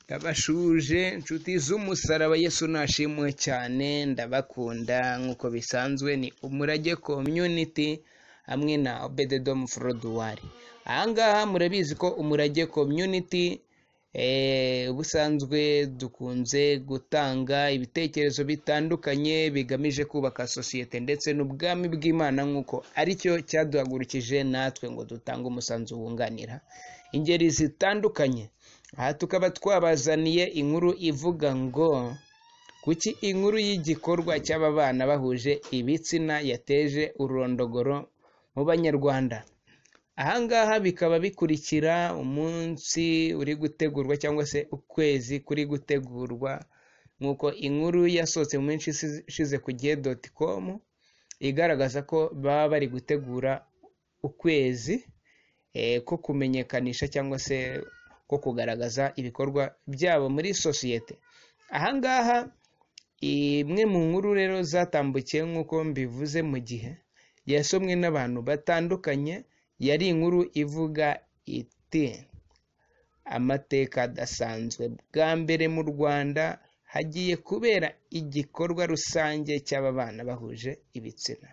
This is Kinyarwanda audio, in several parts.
Ndabashuje inshuti z'umusaraba, Yesu nashimwe cyane, ndabakunda nk'uko bisanzwe. Ni Umurage Community hamwe na Obededom Froduwari. Ahangaha murabizi ko Umurage Community ubusanzwe dukunze gutanga ibitekerezo bitandukanye bigamije kubaka sosiyete ndetse n'ubwami bw'Imana, nk'uko aricyo cyaduhagurukije natwe ngo dutange umusanzu wunganira ingeri zitandukanye. Aha tukaba twabazaniye inkuru ivuga ngo kuki inkuru y'igikorwa cy'aba bana bahuje ibitsina yateje ururondogoro mu banyarwanda. Ahangaha bikaba bikurikira umunsi uri gutegurwa cyangwa se ukwezi kuri gutegurwa, nk'uko inkuru yasohotse mu minsi ishize ku gihe.com igaragaza ko baba bari gutegura ukwezi ko kumenyekanisha cyangwa se ko kugaragaza ibikorwa byabo muri sosiyete. Ahangaha imwe mu nkuru rero zatambukiye nk'uko mbivuze mu gihe, yasomwe n'abantu batandukanye. Yari inkuru ivuga iti amateka adasanzwe, bwa mbere mu Rwanda hagiye kubera igikorwa rusange cy'aba bana bahuje ibitsina.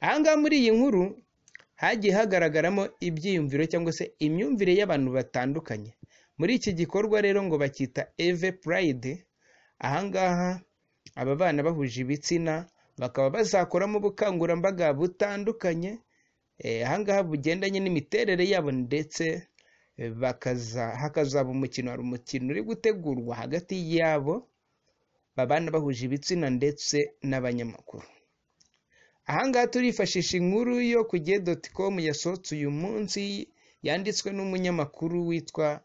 Ahangaha muri iyi nkuru hagiye hagaragaramo ibyiyumviro cyangwa se imyumvire y'abantu batandukanye. Muri iki gikorwa rero ngo bacyita Eve Pride. Ahangaha aba bana bahuje ibitsina bakaba bazakoramo ubukangurambaga butandukanye, ahangaha bugendanye n'imiterere yabo, ndetse hakazaba umukino. Hari umukino uri gutegurwa hagati yabo babana bahuje ibitsina ndetse n'abanyamakuru. Ahangaha turifashisha inkuru yo ku gihe.com yasohotse uyu munsi, yanditswe n'umunyamakuru witwa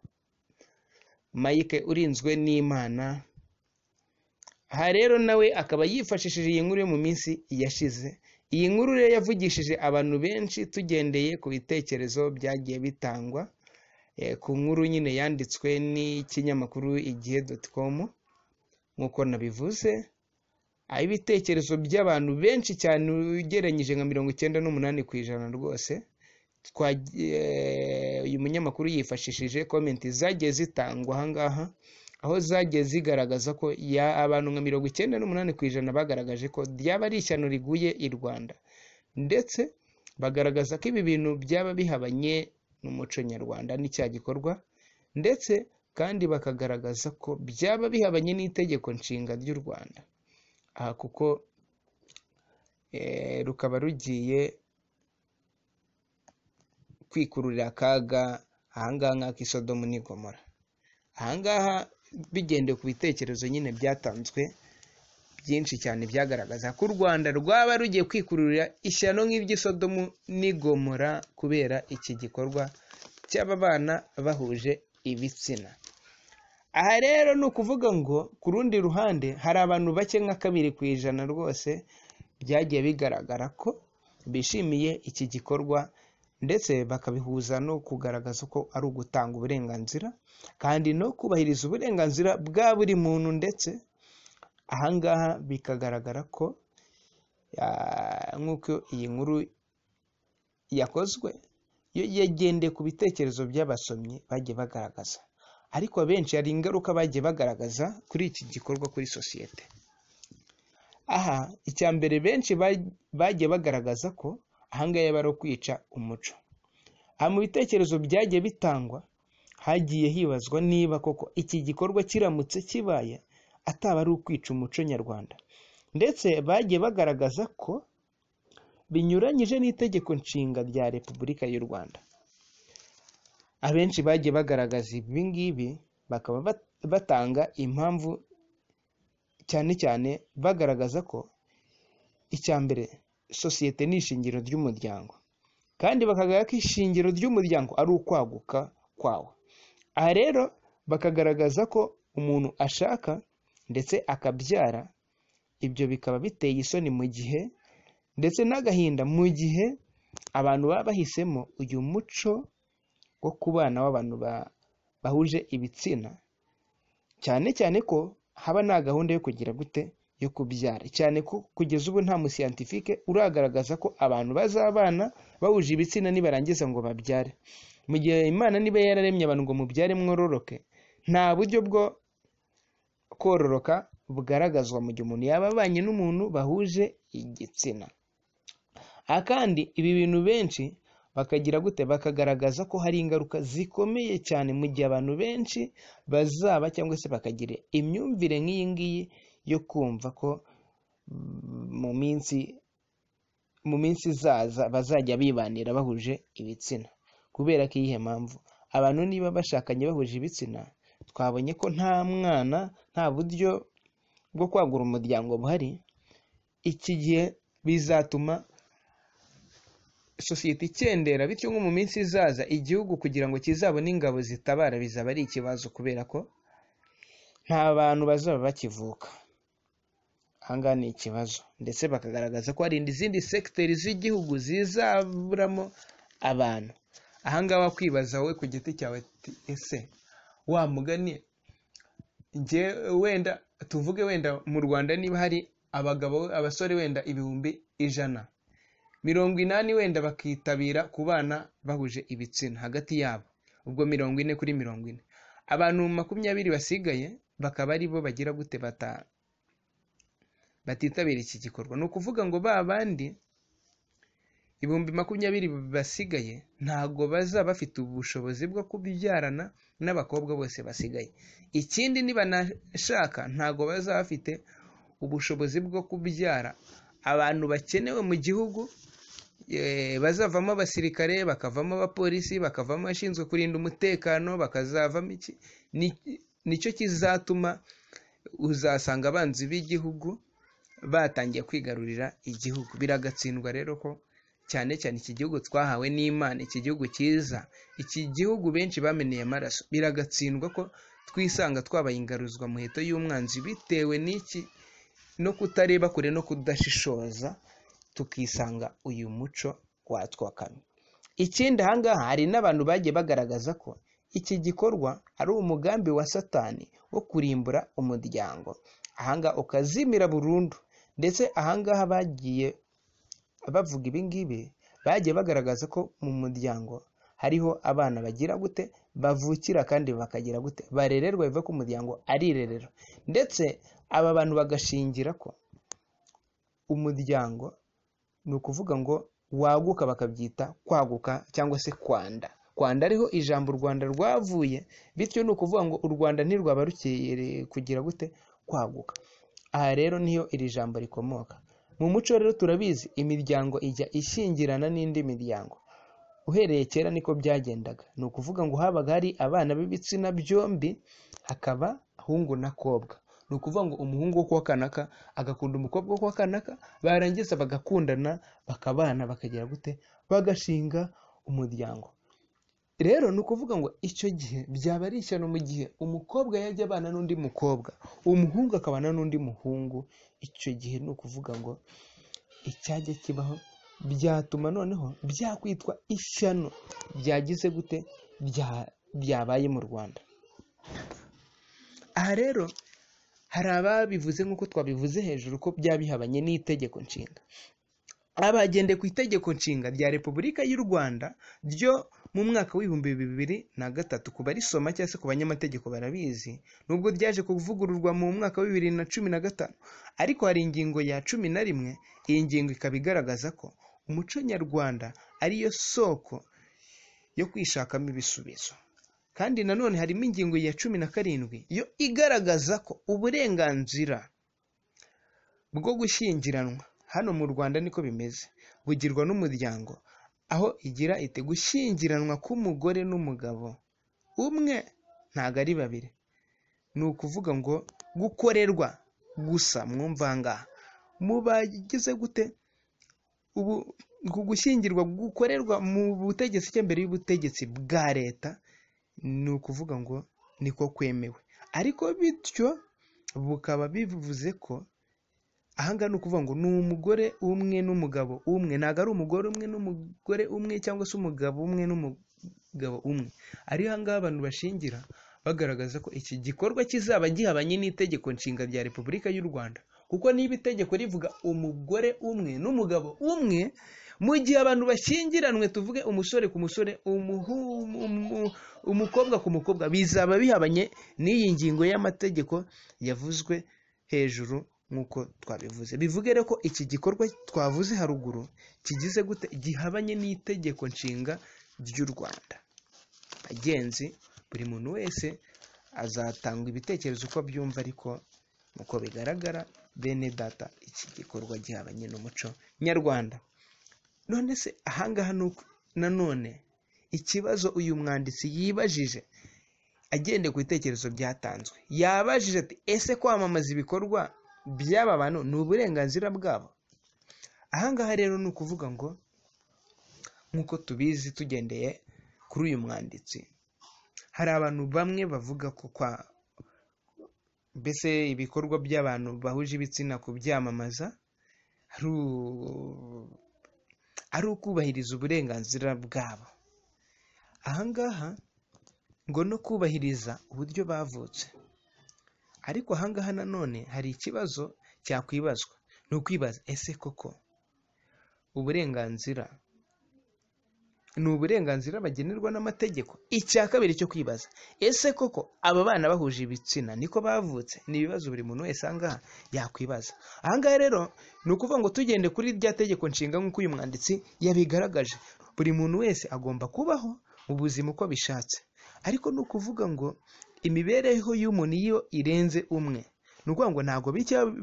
Mike Urinzwe n'Imana. Aha rero nawe akaba yifashishije iyi nkuru yo mu minsi yashize. Iyi nkuru rero yavugishije abantu benshi tugendeye ku bitekerezo byagiye bitangwa ku nkuru nyine yanditswe n'ikinyamakuru igihe.com. nk'uko nabivuze, ibitekerezo by'abantu benshi cyane ugereranyije nka 98% rwose. Uyu munyamakuru yifashishije komenti zagiye zitangwa ahangaha, aho zagiye zigaragaza ko abantu nka 98% bagaragaje ko ryaba ari ishyano riguye i Rwanda, ndetse bagaragaza ko ibi bintu byaba bihabanye n'umuco nyarwanda n'icya gikorwa, ndetse kandi bakagaragaza ko byaba bihabanye n'itegeko nshinga ry'u Rwanda. Aha kuko rukaba rugiye kwikururira akaga ahangaha nk'ak'isodomu n'i Gomora. Ahangaha bigendeye ku bitekerezo nyine byatanzwe byinshi cyane, byagaragaza ko u Rwanda rwaba rugiye kwikururira ishyano nk'iby'isodomu n'i Gomora kubera iki gikorwa cy'aba bana bahuje ibitsina. Aha rero ni ukuvuga ngo ku rundi ruhande hari abantu bake nka 2% rwose byagiye bigaragara ko bishimiye iki gikorwa, ndetse bakabihuza no kugaragaza ko ari ugutanga uburenganzira kandi no kubahiriza uburenganzira bwa buri muntu. Ndetse ahangaha bikagaragara ko nk'uko iyi nkuru yakozwe yo yagendeye ku bitekerezo by'abasomyi bagiye bagaragaza, ariko abenshi hari ingaruka bagiye bagaragaza kuri iki gikorwa kuri sosiyete. Aha icya mbere benshi bagiye bagaragaza ko ahangaha yaba ari kwica umuco. Aha mu bitekerezo byagiye bitangwa hagiye hibazwa niba koko iki gikorwa kiramutse kibaye ataba ari ukwica umuco nyarwanda, ndetse bagiye bagaragaza ko binyuranyije n'itegeko nshinga rya Repubulika y'u Rwanda. Abenshi bagiye bagaragaza ibi ngibi, bakaba batanga impamvu cyane cyane bagaragaza ko icya mbere sosiyete ni ishingiro ry'umuryango, kandi bakagaragaza ko ishingiro ry'umuryango ari ukwaguka kwawo. Aha rero bakagaragaza ko umuntu ashaka ndetse akabyara, ibyo bikaba biteye isoni mu gihe, ndetse n'agahinda mu gihe abantu baba bahisemo uyu muco wo kubana w'abantu bahuje ibitsina, cyane cyane ko haba nta gahunda yo kugira gute yo kubyara, cyane ko kugeza ubu nta musiyantifike uragaragaza ko abantu bazabana bahuje ibitsina nibarangiza ngo babyare. Mu gihe Imana niba yararemye abantu ngo mubyare mwororoke, nta buryo bwo kororoka bugaragazwa mu gihe umuntu yaba abanye n'umuntu bahuje igitsina. Kandi ibi bintu benshi bakagira gute, bakagaragaza ko hari ingaruka zikomeye cyane mu gihe abantu benshi bazaba cyangwa se bakagira imyumvire nk'iyi ngiyi yo kumva ko mu minsi izaza bazajya bibanira bahuje ibitsina. Kubera ko iyihe mpamvu? Abantu niba bashakanye bahuje ibitsina, twabonye ko nta mwana, nta buryo bwo kwagura umuryango buhari. Iki gihe bizatuma sosiyete ikendera, bityo nko mu minsi izaza igihugu kugira ngo kizabone ingabo zitabara bizaba ari ikibazo, kubera ko nta bantu bazaba bakivuka. Ahangaha ni ikibazo, ndetse bakagaragaza ko hari izindi sekiteri z'igihugu zizaburamo abantu. Ahangaha wakwibaza wowe ku giti cyawe, ese wa mugani njye wenda tuvuge wenda mu Rwanda niba hari abasore wenda 180 wenda bakitabira ku bana bahuje ibitsina hagati yabo, ubwo 40 kuri 40, abantu 20 basigaye bakaba ari bo bagira gute, batitabira iki gikorwa. Ni ukuvuga ngo ba bandi 20 basigaye ntago bazaba bafite ubushobozi bwo kubyarana n'abakobwa bose basigaye. Ikindi niba nashaka ntago bazaba bafite ubushobozi bwo kubyara abantu bakenewe mu gihugu, bazavamo abasirikare, bakavamo abapolisi, bakavamo abashinzwe kurinda umutekano, bakazavamo iki. Nicyo kizatuma uzasanga abanzi b'igihugu batangiye kwigarurira igihugu. Biragatsindwa rero ko cyane cyane iki gihugu twahawe n'Imana, iki gihugu cyiza, iki gihugu benshi bameneye amaraso, biragatsindwa ko twisanga twabaye ingaruzwa muheto y'umwanzi bitewe n'iki, no kutareba kure no kudashishoza, tukisanga uyu muco watwakamye. Ikindi ahangaha hari n'abantu bagiye bagaragaza ko iki gikorwa ari umugambi wa Satani wo kurimbura umuryango, ahangaha ukazimira burundu. Ndetse ahangaha bagiye bavuga ibingibi, bagiye bagaragaza ko mu muryango hariho abana bagira gute, bavukira kandi bakagira gute, barererwa biva ku muryango ari irerero. Ndetse aba bantu bagashingira ko umuryango ni ukuvuga ngo waguka, bakabyita kwaguka cyangwa se kwanda. Kwanda ariho ijambo u Rwanda rwavuye, bityo ni ukuvuga ngo u Rwanda ntirwaba rukeye kugira gute, kwaguka. Aha rero niyo iri jambo rikomoka. Mu muco rero turabizi imiryango ijya ishingirana n'indi miryango. Uhereye kera niko byagendaga. Ni ukuvuga ngo habaga hari abana b'ibitsina byombi, hakaba hungu na kobwa. Ni ukuvuga ngo umuhungu wo kwa kanaka agakunda umukobwa wo kwa kanaka, barangiza bagakundana, bakabana, bakagira gute, bagashinga umuryango. Rero ni ukuvuga ngo icyo gihe byaba ari ishyano mu gihe umukobwa yajya abana n'undi mukobwa, umuhungu akabana n'undi muhungu. Icyo gihe ni ukuvuga ngo icyajya kibaho byatuma noneho byakwitwa ishyano byagize gute, byabaye mu Rwanda. Aha rero hari ababivuze nk'uko twabivuze hejuru ko byabihabanye n'itegeko nshinga. Abagendeye ku itegeko nshinga rya Repubulika y'u Rwanda ryo mu mwaka w'2003, ku barisoma cyangwa se ku banyamategeko barabizi, nubwo ryaje kuvugururwa mu mwaka wa 2015, ariko hari ingingo ya 11. Iyi ngingo ikaba igaragaza ko umuco nyarwanda ariyo soko yo kwishakamo ibisubizo. Kandi nanone harimo ingingo ya 17 yo igaragaza ko uburenganzira bwo gushyingiranwa hano mu Rwanda niko bimeze, bugirwa n'umuryango, aho igira ite gushyingiranwa k'umugore n'umugabo umwe, ntago ari babiri. Ni ukuvuga ngo gukorerwa gusa, mwumva ngaha mubagize gute, ubu gushyingirwa gukorerwa mu butegetsi cyangwa mbere y'ubutegetsi bwa leta, ni ukuvuga ngo niko kwemewe. Ariko bityo bukaba bivuze ko ahangaha ni ukuvuga ngo ni umugore umwe n'umugabo umwe, ntabwo ari umugore umwe n'umugore umwe cyangwa se umugabo umwe n'umugabo umwe. Ariho ahangaha abantu bashingira bagaragaza ko iki gikorwa kizaba gihabanye n'itegeko nshinga rya Repubulika y'u Rwanda, kuko niba itegeko rivuga umugore umwe n'umugabo umwe, mu gihe abantu bashyingiranwe tuvuge umusore ku musore umukobwa ku mukobwa bizaba bihabanye n'iyi ngingo y'amategeko yavuzwe hejuru nk'uko twabivuze. Bivuge rero ko iki gikorwa twavuze haruguru kigize gute gihabanye n'itegeko nshinga ry'u Rwanda. Bagenzi, buri muntu wese azatanga ibitekerezo uko abyumva, ariko uko bigaragara bene data iki gikorwa gihabanye n'umuco nyarwanda. None se ahangaha nanone ikibazo uyu mwanditsi yibajije agendeye ku bitekerezo byatanzwe, yabajije ati ese kwamamaza ibikorwa by'aba bantu ni uburenganzira bwabo? Ahangaha rero ni ukuvuga ngo nk'uko tubizi tugendeye kuri uyu mwanditsi, hari abantu bamwe bavuga ko mbese ibikorwa by'abantu bahuje ibitsina kubyamamaza ari ukubahiriza uburenganzira bwabo. Ahangaha ngo no kubahiriza uburyo bavutse, ariko ahangaha nanone hari ikibazo cyakwibazwa, ni ukwibaza ese koko uburenganzira ni uburenganzira bagenerwa n'amategeko? Icya kabiri cyo kwibaza, ese koko aba bana bahuje ibitsina niko bavutse? Ni ibibazo buri muntu wese ahangaha yakwibaza. Ahangaha rero ni ukuvuga ngo tugende kuri rya tegeko nshinga nk'uko uyu mwanditsi yabigaragaje, buri muntu wese agomba kubaho mu buzima uko bishatse, ariko ni ukuvuga ngo imibereho y'umuntu iyo irenze umwe, ni ukuvuga ngo ntabwo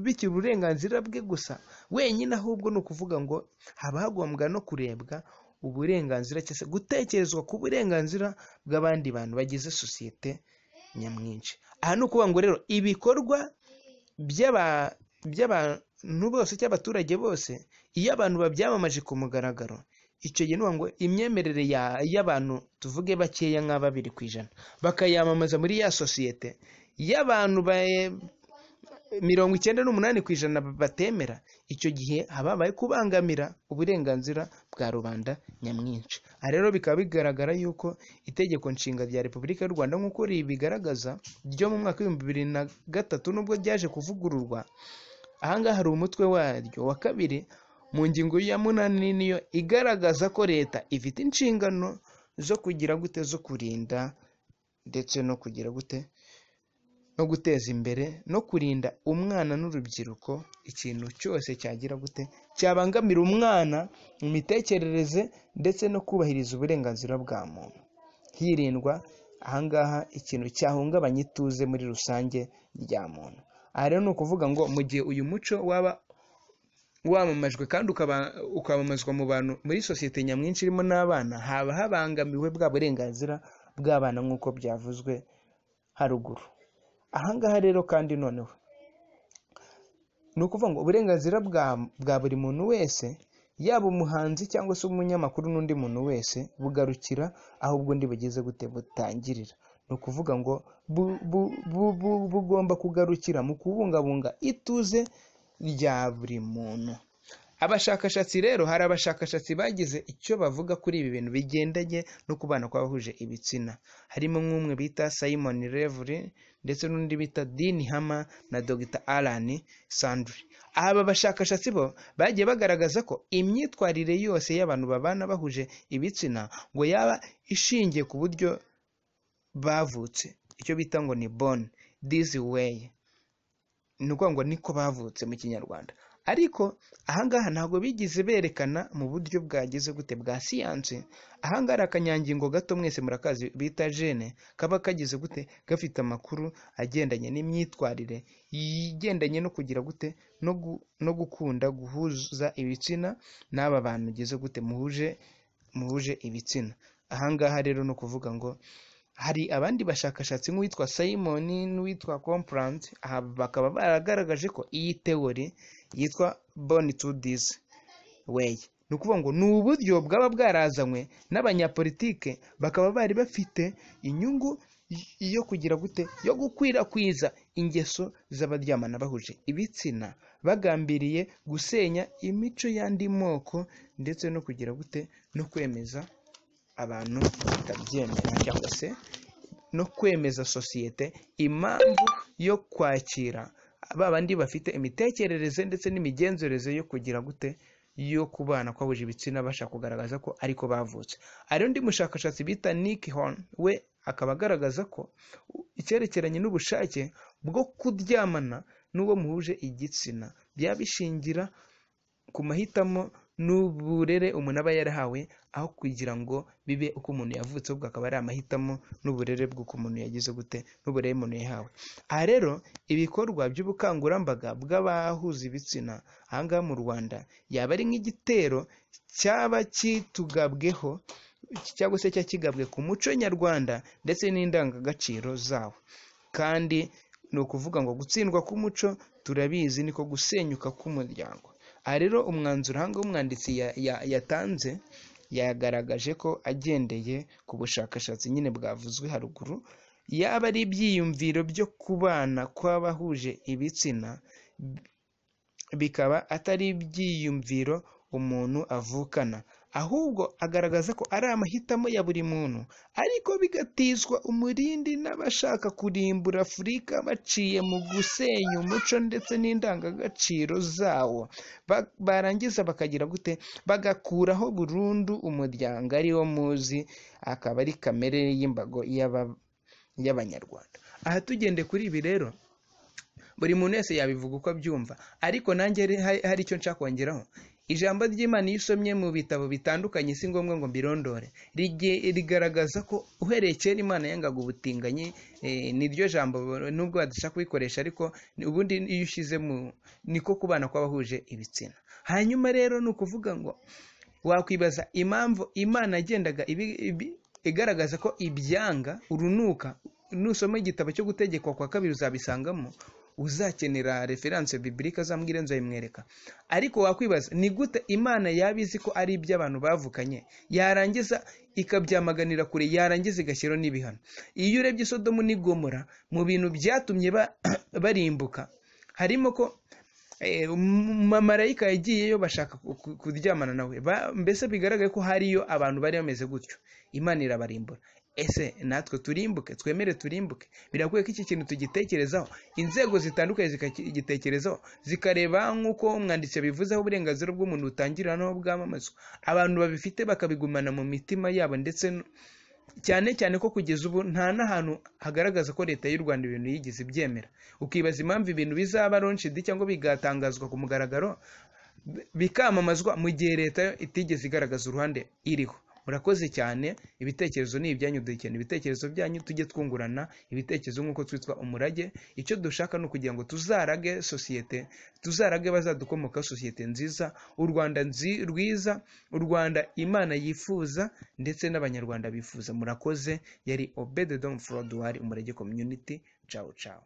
bikiri uburenganzira bwe gusa wenyine, ahubwo ni ukuvuga ngo haba hagombwa no kurebwa uburenganzira cyangwa se gutekerezwa ku burenganzira bw'abandi bantu bagize sosiyete nyamwinshi. Aha ni ukuvuga ngo rero ibikorwa by'abantu bose cy'abaturage bose, iyo abantu babyamamaje ku mugaragaro, icyo gihe ni ngo imyemerere y'abantu tuvuge bakeya nka 2%, bakayamamaza muri ya sosiyete y'abantu 98% batemera, icyo gihe habaye kubangamira uburenganzira bwa rubanda nyamwinshi. Aha rero bikaba bigaragara yuko itegeko nshinga rya Repubulika y'u Rwanda nk'uko ribigaragaza ryo mu mwaka wa 2003 nubwo ryaje kuvugururwa, ahangaha hari umutwe waryo wa 2 mu ngingo ya 8 niyo igaragaza ko leta ifite inshingano zo kugira gute, zo kurinda ndetse no kugira gute no guteza imbere no kurinda umwana n'urubyiruko ikintu cyose cyagira gute cyabangamira umwana mu mitekerereze ndetse no kubahiriza uburenganzira bwa muntu, hirindwa ahangaha ikintu cyahungabanya ituze muri rusange rya muntu. Aha rero ni ukuvuga ngo mu gihe uyu muco waba wamamajwe kandi ukabamazwa mu bantu muri sosiyete nyamwinshi irimo n'abana, haba habangamiwe bwa burenganzira bw'abana nk'uko byavuzwe haruguru. Ahangaha rero kandi noneho ni ukuvuga ngo uburenganzira bwa buri muntu wese, yaba umuhanzi cyangwa se umunyamakuru n'undi muntu wese, bugarukira aho ubundi bugeze gute butangirira. Ni ukuvuga ngo bugomba kugarukira mu kubungabunga ituze rya buri muntu. Abashakashatsi rero, hari abashakashatsi bagize icyo bavuga kuri ibi bintu bigendanye no kubana kw'abahuje ibitsina, harimo nk'umwe bita Simon Levry ndetse n'undi bita Dean Hammer na Dr. Alan Sandry. Aba bashakashatsi bo bagiye bagaragaza ko imyitwarire yose y'abantu babana bahuje ibitsina ngo yaba ishingiye ku buryo bavutse, icyo bita ngo ni born this way, ni ukuvuga ngo niko bavutse mu Kinyarwanda. Ariko ahangaha ntabwo bigize berekana mu buryo bwageze gute bwa siyansi. Ahangaha akanyangingo gato mwese murakazi bita gene, kaba kagize gute gafite amakuru agendanye n'imyitwarire igendanye no kugira gute no gukunda guhuza ibitsina n'aba bantu ugeze gute muhuje ibitsina. Ahangaha rero no kuvuga ngo hari abandi bashakashatsi nk'uwitwa Simon n'uwitwa Complant, aha bakaba baragaragaje ko iyi teori yitwa born to this way, ni ukuvuga ngo ni uburyo bwaba bwarazanywe n'abanyapolitike, bakaba bari bafite inyungu yo kugira gute yo gukwirakwiza ingeso z'abaryamana bahuje ibitsina, bagambiriye gusenya imico y'andi moko ndetse no kugira gute no kwemeza abantu batabyemera cyangwa se no kwemeza sosiyete impamvu yo kwakira babandi bafite imitekerereze ndetse n'imigenzereze yo kugira gute yo kubana kwahuje ibitsina bashaka kugaragaza ko ariko bavutse. Hari undi mushakashatsi bita Nick Horn, we akaba agaragaza ko icyerekeranye n'ubushake bwo kuryamana n'uwo muhuje igitsina byaba bishingira ku mahitamo n'uburere umuntu aba yarahawe, aho kugira ngo bibe uko umuntu yavutse, ubwo akaba ari amahitamo n'uburere bw'uko umuntu yagize gute, n'uburere umuntu yahawe. Aha rero ibikorwa by'ubukangurambaga bw'abahuza ibitsina ahangaha mu Rwanda yaba ari nk'igitero cyaba kitugabweho cyangwa se cyakigabwe ku muco nyarwanda ndetse n'indangagaciro zawo. Kandi ni ukuvuga ngo gutsindwa k'umuco turabizi niko gusenyuka k'umuryango. Aha rero umwanzuro hanga w'umwanditsi yatanze yagaragaje ko agendeye ku bushakashatsi nyine bwavuzwe haruguru, yaba ari ibyiyumviro byo kubana kw'abahuje ibitsina bikaba atari ibyiyumviro umuntu avukana, ahubwo agaragaza ko ari amahitamo ya buri muntu, ariko bigatizwa umurindi n'abashaka kurimbura Afurika baciye mu gusenya umuco ndetse n'indangagaciro zawo. Barangiza bakagira gute, bagakuraho burundu umuryango ariwo muzi, akaba ari kamere y'imbago y'abanyarwanda. Aha tugende kuri ibi rero, buri muntu wese yabivuga uko abyumva, ariko nanjye hari icyo nshaka kongeraho. Ijambo ry'Imana iyo usomye mu bitabo bitandukanye, si ngombwa ngo mbirondore, rigaragaza ko uhereye kera Imana yangaga ubutinganyi. Niryo jambo nubwo badashaka kubikoresha, ariko ubundi iyo ushyize niko kubana kw'abahuje ibitsina. Hanyuma rero ni ukuvuga ngo wakwibaza impamvu Imana yagendaga igaragaza ko ibyanga urunuka. Nusoma igitabo cyo gutegekwa kwa 2 uzabisangamo, uzakenera reference biblique azambwire nzayimwereka. Ariko wakwibaza ni gute Imana yabizi ko ari iby'abantu bavukanye, yarangiza ikabyamaganira kure, yarangiza igashyiraho n'ibihano. Iyo urebye Sodomu n'i Gomora, mu bintu byatumye barimbuka harimo ko marayika yagiyeyo bashaka kuryamana nawe, mbese bigaragaye ko hariyo abantu bari bameze gutyo, Imana irabarimbura. Ese natwe turimbuke, twemere turimbuke? Biragoye ko iki kintu tugitekerezaho, inzego zitandukanye zikagitekerezaho, zikareba nk'uko umwanditsi yabivuzeho uburenganzira bw'umuntu butangirira n'aho bwamamazwa, abantu babifite bakabigumana mu mitima yabo, ndetse cyane cyane ko kugeza ubu nta n'ahantu hagaragaza ko leta y'u Rwanda ibintu yigize ibyemera. Ukibaza impamvu ibintu bizaba launchid cyangwa bigatangazwa ku mugaragaro bikamamazwa mu gihe leta itigeze igaragaza uruhande iriho. Murakoze cyane. Ibitekerezo ni ibyanyu, dukeneye ibitekerezo byanyu, tujye twungurana ibitekerezo nk'uko twitwa umurage. Icyo dushaka ni ukugira ngo tuzarage sosiyete, tuzarage bazadukomokaho sosiyete nziza, u Rwanda rwiza, u Rwanda Imana yifuza ndetse n'abanyarwanda bifuza. Murakoze. Yari Obededon Frodouard, umurage community. Ciao ciao.